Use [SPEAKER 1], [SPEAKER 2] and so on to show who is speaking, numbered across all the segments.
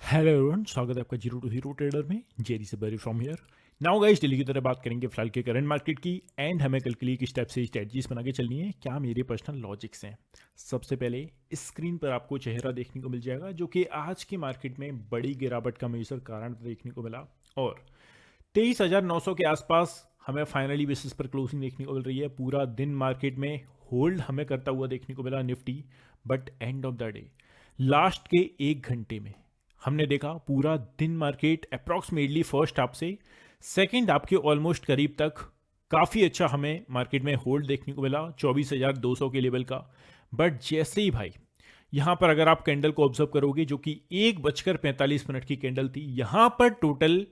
[SPEAKER 1] Hello everyone, स्वागत है आपका जीरो टू हीरो ट्रेडर में। जेरी से बरी from here. Now guys, daily की तरह बात करेंगे फिलहाल के करंट मार्केट की एंड हमें कल के लिए किस टाइप से स्ट्रेटजीज बना के चलनी है, क्या मेरे पर्सनल लॉजिक्स हैं। सबसे पहले स्क्रीन पर आपको चेहरा देखने को मिल जाएगा जो कि आज की मार्केट में बड़ी गिरावट का मेजर कारण देखने को मिला और 23,900 के आसपास हमें फाइनली बेसिस पर क्लोजिंग देखने को मिल रही है। पूरा दिन मार्केट में होल्ड हमें करता हुआ देखने को मिला Nifty, but end of the day last के 1 घंटे में हमने देखा पूरा दिन मार्केट अप्रॉक्सीमेटली फर्स्ट हाफ से सेकेंड हाफ के ऑलमोस्ट करीब तक काफ़ी अच्छा हमें मार्केट में होल्ड देखने को मिला 24,200 के लेवल का। बट जैसे ही भाई यहां पर अगर आप कैंडल को ऑब्जर्व करोगे जो कि 1:45 की कैंडल थी, यहां पर टोटल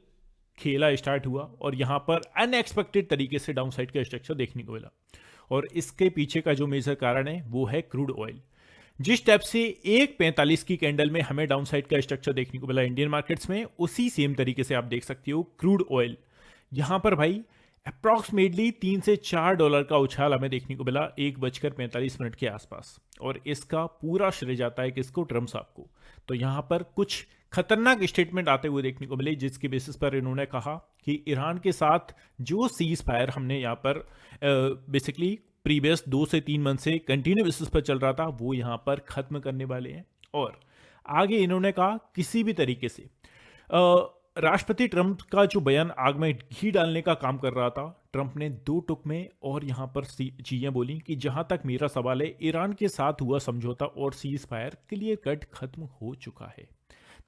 [SPEAKER 1] खेला स्टार्ट हुआ और यहां पर अनएक्सपेक्टेड तरीके से डाउन साइड का स्ट्रक्चर देखने को मिला। और इसके पीछे का जो मेजर कारण है वो है क्रूड ऑयल। जिस टाइप से 1:45 की कैंडल में हमें डाउन साइड का स्ट्रक्चर देखने को मिला इंडियन मार्केट्स में, उसी सेम तरीके से आप देख सकते हो क्रूड ऑयल यहां पर भाई अप्रॉक्सीमेटली $3 से $4 का उछाल हमें देखने को मिला 1:45 के आसपास। और इसका पूरा श्रेय जाता है किसको? ट्रम्प साहब को। तो यहां पर कुछ खतरनाक स्टेटमेंट आते हुए देखने को मिले जिसके बेसिस पर इन्होंने कहा कि ईरान के साथ जो सीज फायर हमने यहाँ पर बेसिकली प्रीवियस 2 से 3 मंथ से कंटिन्यू बेसिस पर चल रहा था वो यहाँ पर खत्म करने वाले हैं। और आगे इन्होंने कहा किसी भी तरीके से राष्ट्रपति ट्रंप का जो बयान आग में घी डालने का काम कर रहा था, ट्रंप ने 2 टुक में और यहाँ पर चीजें बोली कि जहां तक मेरा सवाल है, ईरान के साथ हुआ समझौता और सीज फायर क्लियर कट खत्म हो चुका है।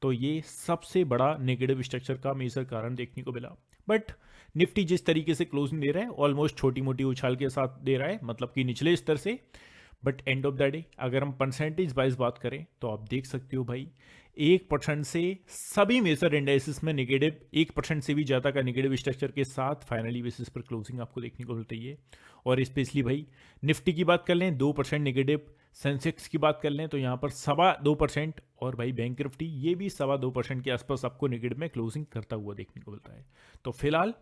[SPEAKER 1] तो ये सबसे बड़ा नेगेटिव स्ट्रक्चर का मेजर कारण देखने को मिला। बट निफ्टी जिस तरीके से क्लोजिंग दे रहा है ऑलमोस्ट छोटी मोटी उछाल के साथ दे रहा है, मतलब कि निचले स्तर से। But end of the day अगर हम परसेंटेज वाइज बात करें तो आप देख सकते हो भाई 1% से सभी मेजर इंडाइसिस में नेगेटिव, 1% से भी ज़्यादा का नेगेटिव स्ट्रक्चर के साथ फाइनली बेसिस पर क्लोजिंग आपको देखने को मिलती है। और स्पेशली भाई निफ्टी की बात कर लें 2% नेगेटिव, सेंसेक्स की बात कर लें तो यहाँ पर 2.25%, और भाई बैंक निफ्टी ये भी 2.25% के आसपास आपको नेगेटिव में क्लोजिंग करता हुआ देखने को मिलता है। तो फिलहाल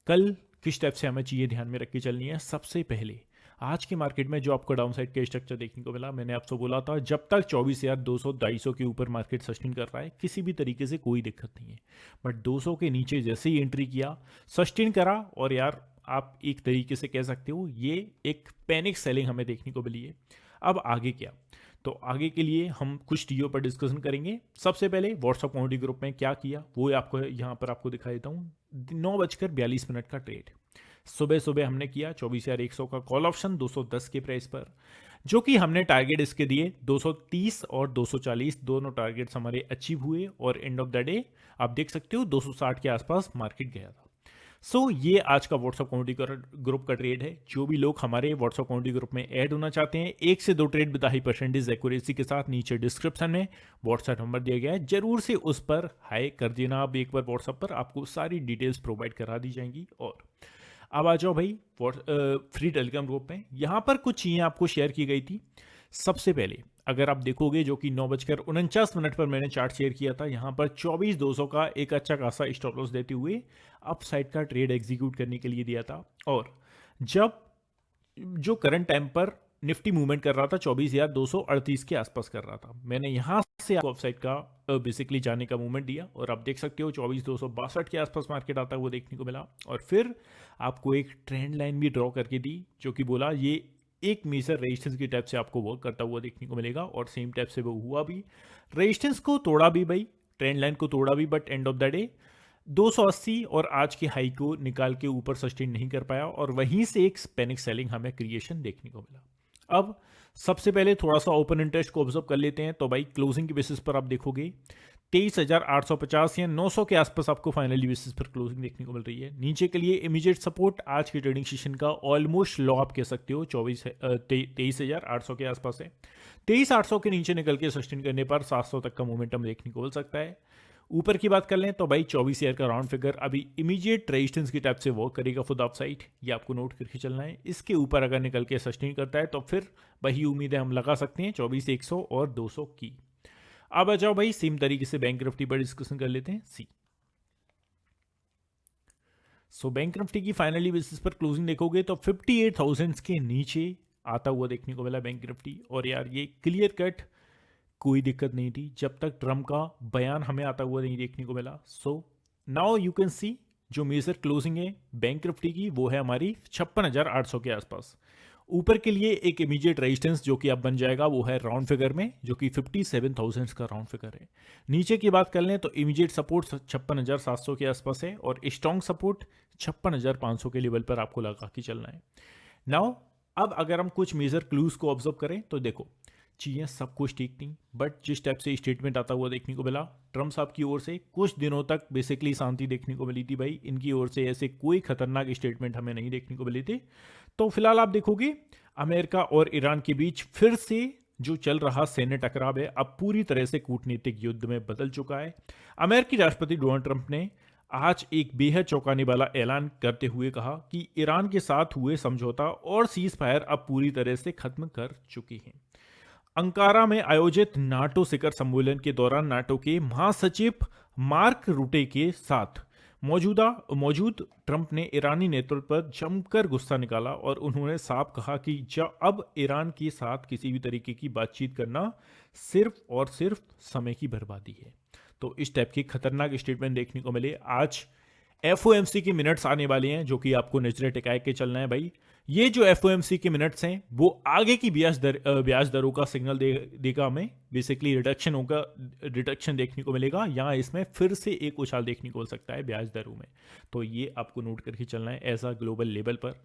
[SPEAKER 1] कल किस टाइप से हमें चीज़ें ध्यान में रख के चलनी है। सबसे पहले आज के मार्केट में जो आपको डाउन साइड का स्ट्रक्चर देखने को मिला, मैंने आपसे बोला था जब तक 24,200-250 के ऊपर मार्केट सस्टेन कर रहा है किसी भी तरीके से कोई दिक्कत नहीं है। बट 200 के नीचे जैसे ही एंट्री किया, सस्टेन करा, और यार आप एक तरीके से कह सकते हो ये एक पैनिक सेलिंग हमें देखने को मिली है। अब आगे क्या? तो आगे के लिए हम कुछ चीज़ों पर डिस्कशन करेंगे। सबसे पहले व्हाट्सअप कम्युनिटी ग्रुप में क्या किया वो आपको यहाँ पर आपको दिखा देता हूँ। 9:42 का ट्रेड सुबह सुबह हमने किया 24,100 का कॉल ऑप्शन 210 के प्राइस पर, जो कि हमने टारगेट इसके दिए 230 और 240, दोनों टारगेट्स हमारे अचीव हुए। और एंड ऑफ द डे आप देख सकते हो 260 के आसपास मार्केट गया था। ये आज का व्हाट्सअप कम्युनिटी ग्रुप का ट्रेड है। जो भी लोग हमारे व्हाट्सअप कम्युनिटी ग्रुप में ऐड होना चाहते हैं, 1 से 2 trade with high percentage accuracy के साथ, नीचे डिस्क्रिप्शन में व्हाट्सएप नंबर दिया गया है, जरूर से उस पर हाई कर देना। आप एक बार व्हाट्सएप पर आपको सारी डिटेल्स प्रोवाइड करा दी जाएंगी। और अब आ जाओ भाई फ्री टेलीग्राम ग्रुप में। यहाँ पर कुछ चीज़ें आपको शेयर की गई थी। सबसे पहले अगर आप देखोगे जो कि 9:49 पर मैंने चार्ट शेयर किया था, यहाँ पर 24,200 का एक अच्छा खासा स्टॉप लॉस देते हुए अप साइड का ट्रेड एग्जीक्यूट करने के लिए दिया था। और जब जो करंट टाइम पर निफ्टी मूवमेंट कर रहा था 24,238 के आसपास कर रहा था, मैंने यहां से आपको ऑफसाइड का बेसिकली जाने का मूवमेंट दिया। और आप देख सकते हो 24,262 के आसपास मार्केट आता हुआ देखने को मिला। और फिर आपको एक ट्रेंड लाइन भी ड्रॉ करके दी जो कि बोला ये एक मेजर रेजिस्टेंस की टाइप से आपको वर्क करता हुआ देखने को मिलेगा। और सेम टाइप से वो हुआ भी, रेजिस्टेंस को तोड़ा भी भाई, ट्रेंड लाइन को तोड़ा भी, but end of the day 280 और आज के हाई को निकाल के ऊपर सस्टेन नहीं कर पाया। और वहीं से एक पैनिक सेलिंग हमें क्रिएशन देखने को मिला। अब सबसे पहले थोड़ा सा ओपन इंटरेस्ट को ऑब्जर्व कर लेते हैं। तो भाई क्लोजिंग के बेसिस पर आप देखोगे 23,850 या 900 के आसपास आपको फाइनली बेसिस पर क्लोजिंग देखने को मिल रही है। नीचे के लिए इमीडिएट सपोर्ट आज के ट्रेडिंग सेशन का ऑलमोस्ट लो आप कह सकते हो 23,800 के आसपास है। 23,800 के नीचे निकल के सस्टेन करने पर 700 तक का मोमेंटम देखने को मिल सकता है। ऊपर की बात कर लें तो भाई 24,000 का राउंड फिगर अभी इमीडिएट रेजिस्टेंस की टाइप से वर्क करेगा फॉर द अपसाइड, ये आपको नोट करके चलना है। इसके ऊपर अगर निकल के सस्टेन करता है तो फिर वही उम्मीदें हम लगा सकते हैं 24,100 और 200 की। अब आ जाओ भाई सेम तरीके से बैंक निफ्टी पर डिस्कशन कर लेते हैं। बैंक निफ्टी की फाइनली बेसिस पर क्लोजिंग देखोगे तो 58,000 के नीचे आता हुआ देखने को मिला बैंक निफ्टी। और यार ये क्लियर कट कोई दिक्कत नहीं थी जब तक ट्रम्प का बयान हमें आता हुआ नहीं देखने को मिला। So now you can see जो मेजर क्लोजिंग है बैंकरप्टी की वो है हमारी 56,800 के आसपास। ऊपर के लिए एक इमीडिएट रेजिस्टेंस जो कि अब बन जाएगा वो है राउंड फिगर में, जो कि 57,000 का राउंड फिगर है। नीचे की बात कर लें तो इमीडिएट सपोर्ट 56,700 के आसपास है और स्ट्रॉन्ग सपोर्ट 56,500 के लेवल पर आपको लगा के चलना है। नाउ अब अगर हम कुछ मेजर क्लूज को ऑब्जर्व करें तो देखो चीज़ें सब कुछ ठीक थी, बट जिस टाइप से स्टेटमेंट आता हुआ देखने को मिला ट्रम्प साहब की ओर से, कुछ दिनों तक बेसिकली शांति देखने को मिली थी भाई। इनकी ओर से ऐसे कोई खतरनाक स्टेटमेंट हमें नहीं देखने को मिली थी। तो फिलहाल आप देखोगे अमेरिका और ईरान के बीच फिर से जो चल रहा सैन्य टकराव है अब पूरी तरह से कूटनीतिक युद्ध में बदल चुका है। अमेरिकी राष्ट्रपति डोनाल्ड ट्रंप ने आज एक बेहद चौंकाने वाला ऐलान करते हुए कहा कि ईरान के साथ हुए समझौता और सीज फायर अब पूरी तरह से खत्म कर चुकी हैं। अंकारा में आयोजित नाटो शिखर सम्मेलन के दौरान नाटो के महासचिव मार्क रूटे के साथ मौजूद ट्रंप ने ईरानी नेतृत्व पर जमकर गुस्सा निकाला और उन्होंने साफ कहा कि जब अब ईरान के साथ किसी भी तरीके की बातचीत करना सिर्फ और सिर्फ समय की बर्बादी है। तो इस टाइप की खतरनाक स्टेटमेंट देखने को मिले। आज एफओएमसी के मिनट्स आने वाले हैं जो कि आपको नजरें टिकाए के चलना है भाई। ये जो एफओएमसी के मिनट्स हैं वो आगे की ब्याज दरों का सिग्नल देगा हमें। बेसिकली रिडक्शन देखने को मिलेगा, यहाँ इसमें फिर से एक उछाल देखने को मिल सकता है ब्याज दरों में। तो ये आपको नोट करके चलना है एज अ ग्लोबल लेवल पर।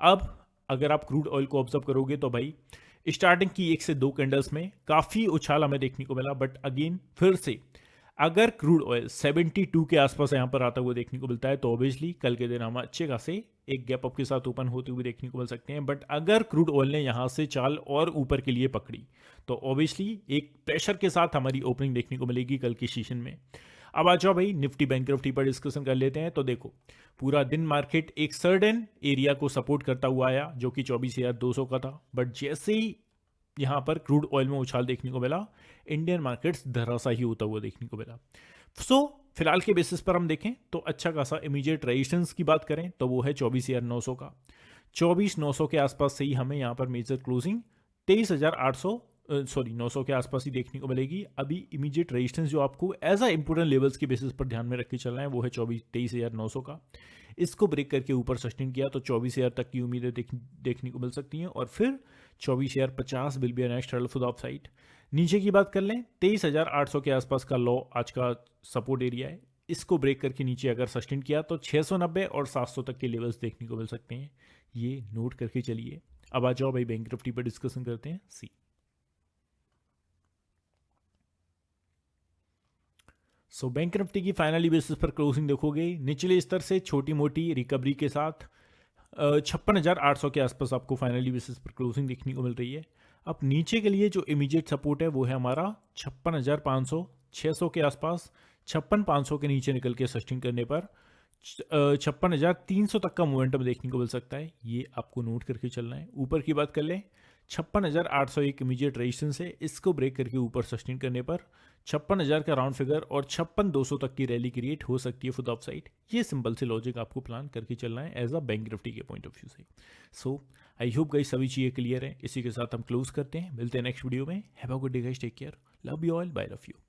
[SPEAKER 1] अब अगर आप क्रूड ऑयल को ऑब्जर्व करोगे तो भाई स्टार्टिंग की 1 से 2 कैंडल्स में काफ़ी उछाल हमें देखने को मिला, बट अगेन फिर से अगर क्रूड ऑयल 72 के आसपास यहाँ पर आता हुआ देखने को मिलता है तो ऑब्वियसली कल के दिन हम अच्छे खासे एक गैप अप के साथ ओपन होते हुए देखने को मिल सकते हैं। बट अगर क्रूड ऑयल ने यहाँ से चाल और ऊपर के लिए पकड़ी तो ऑब्वियसली एक प्रेशर के साथ हमारी ओपनिंग देखने को मिलेगी कल के सेशन में। अब आ जाओ भाई निफ्टी बैंक निफ्टी पर डिस्कशन कर लेते हैं। तो देखो पूरा दिन मार्केट एक सर्टेन एरिया को सपोर्ट करता हुआ आया जो कि 24,200 का था, बट जैसे ही यहाँ पर क्रूड ऑयल में उछाल देखने को मिला इंडियन मार्केट्स धराशायी होता हुआ देखने को मिला। सो फिलहाल के बेसिस पर हम देखें तो अच्छा खासा इमीडिएट रेजिस्टेंस की बात करें तो वो है 24,900 का। 24,900 के आसपास से ही हमें यहाँ पर मेजर क्लोजिंग 900 के आसपास ही देखने को मिलेगी। अभी इमीडिएट रेजिस्टेंस जो आपको एज अ इंपोर्टेंट लेवल्स के बेसिस पर ध्यान में रख के चलना है वो है 23,900 का। इसको ब्रेक करके ऊपर सस्टेन किया तो 24,000 तक की उम्मीदें देखने को मिल सकती हैं और फिर 24,050 will be next level for the upside. नीचे की बात कर लें 23,800 के आसपास का लो आज का सपोर्ट एरिया है। इसको ब्रेक करके नीचे अगर सस्टेन किया तो 690 और 700 तक के लेवल्स देखने को मिल सकते हैं। ये नोट करके चलिए। अब आ जाओ भाई बैंक निफ्टी पर डिस्कशन करते हैं। सो बैंक निफ्टी की फाइनली बेसिस पर क्लोजिंग देखोगे निचले स्तर से छोटी मोटी रिकवरी के साथ 56,800 के आसपास आपको फाइनली बेसिस पर क्लोजिंग देखने को मिल रही है। अब नीचे के लिए जो इमीडिएट सपोर्ट है वो है हमारा 56,500 600 के आसपास। 56,500 के नीचे निकल के सस्टेन करने पर 56,300 तक का मोमेंटम देखने को मिल सकता है। ये आपको नोट करके चलना है। ऊपर की बात कर लें 56,800 एक इमीडिएट रेजिस्टेंस है। इसको ब्रेक करके ऊपर सस्टेन करने पर 56,000 का राउंड फिगर और 56,200 तक की रैली क्रिएट हो सकती है फॉर द अपसाइड। ये सिंपल से लॉजिक आपको प्लान करके चलना है एज अ बैंक निफ्टी के पॉइंट ऑफ व्यू से। सो आई होप गाइस सभी चीज़ें क्लियर है। इसी के साथ हम क्लोज करते हैं, मिलते हैं नेक्स्ट वीडियो में। Have a good day guys, take care, love you all, bye love you.